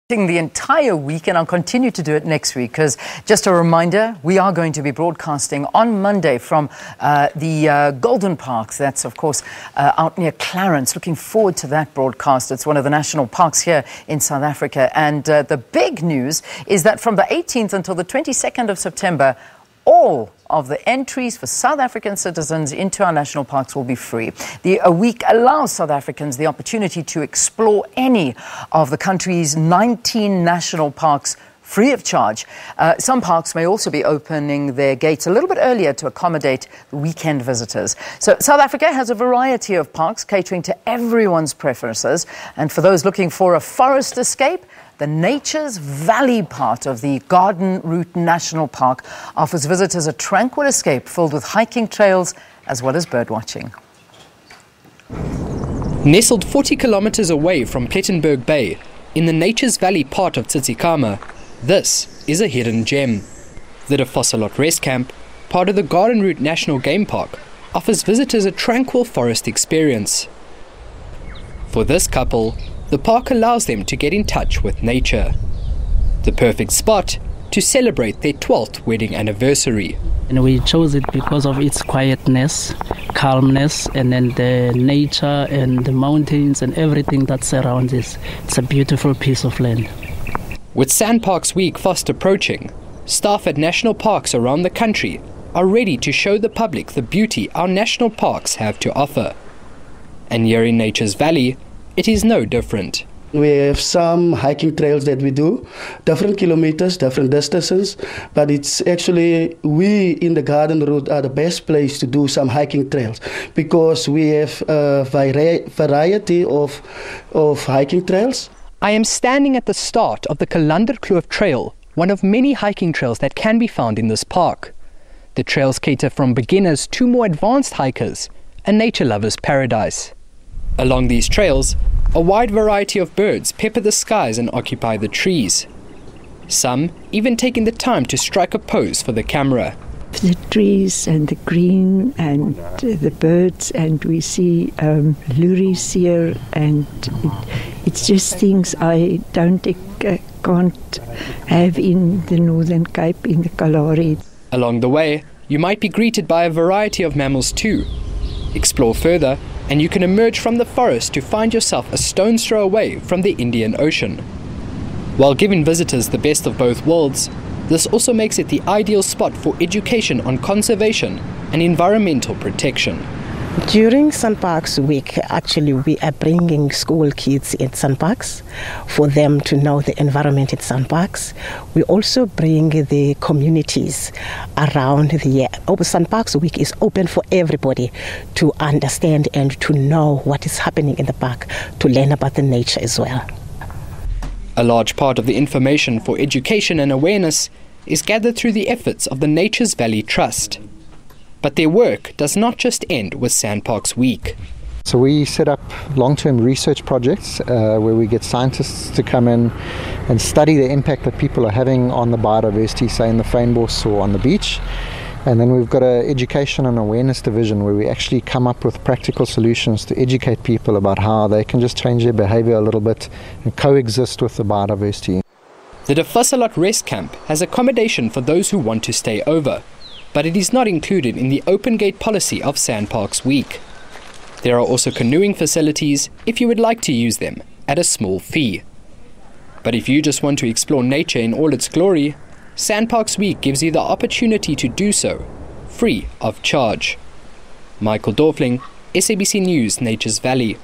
The entire week, and I'll continue to do it next week, because just a reminder, we are going to be broadcasting on Monday from the Golden Parks. That's of course out near Clarence. Looking forward to that broadcast. It's one of the national parks here in South Africa, and the big news is that from the 18th until the 22nd of September, all of the entries for South African citizens into our national parks will be free. The week allows South Africans the opportunity to explore any of the country's 19 national parks free of charge. Some parks may also be opening their gates a little bit earlier to accommodate weekend visitors. So South Africa has a variety of parks catering to everyone's preferences. And for those looking for a forest escape, the Nature's Valley part of the Garden Route National Park offers visitors a tranquil escape filled with hiking trails as well as birdwatching. Nestled 40 kilometers away from Plettenberg Bay, in the Nature's Valley part of Tsitsikamma, this is a hidden gem. The De Vosselot Rest Camp, part of the Garden Route National Game Park, offers visitors a tranquil forest experience. For this couple, the park allows them to get in touch with nature. The perfect spot to celebrate their 12th wedding anniversary. And we chose it because of its quietness, calmness, and then the nature and the mountains and everything that surrounds it. It's a beautiful piece of land. With SANParks Week fast approaching, staff at national parks around the country are ready to show the public the beauty our national parks have to offer. And here in Nature's Valley, it is no different. We have some hiking trails that we do, different kilometers, different distances, but it's actually we in the Garden Route are the best place to do some hiking trails because we have a variety of hiking trails. I am standing at the start of the Kalanderkloof Trail, one of many hiking trails that can be found in this park. The trails cater from beginners to more advanced hikers, a nature lover's paradise. Along these trails, a wide variety of birds pepper the skies and occupy the trees. Some even taking the time to strike a pose for the camera. The trees and the green and the birds, and we see lories here, and it's just things I can't have in the Northern Cape, in the Kalahari. Along the way, you might be greeted by a variety of mammals too. Explore further, and you can emerge from the forest to find yourself a stone's throw away from the Indian Ocean. While giving visitors the best of both worlds, this also makes it the ideal spot for education on conservation and environmental protection. During SANParks Week, actually we are bringing school kids in SANParks for them to know the environment in SANParks. We also bring the communities around the year. SANParks Week is open for everybody to understand and to know what is happening in the park, to learn about the nature as well. A large part of the information for education and awareness is gathered through the efforts of the Nature's Valley Trust. But their work does not just end with SANParks Week. So we set up long-term research projects where we get scientists to come in and study the impact that people are having on the biodiversity, say in the fynbos or on the beach. And then we've got an education and awareness division where we actually come up with practical solutions to educate people about how they can just change their behavior a little bit and coexist with the biodiversity. The De Vosselot Rest Camp has accommodation for those who want to stay over, but it is not included in the open gate policy of SANParks Week. There are also canoeing facilities if you would like to use them at a small fee. But if you just want to explore nature in all its glory, SANParks Week gives you the opportunity to do so, free of charge. Michael Dorfling, SABC News, Nature's Valley.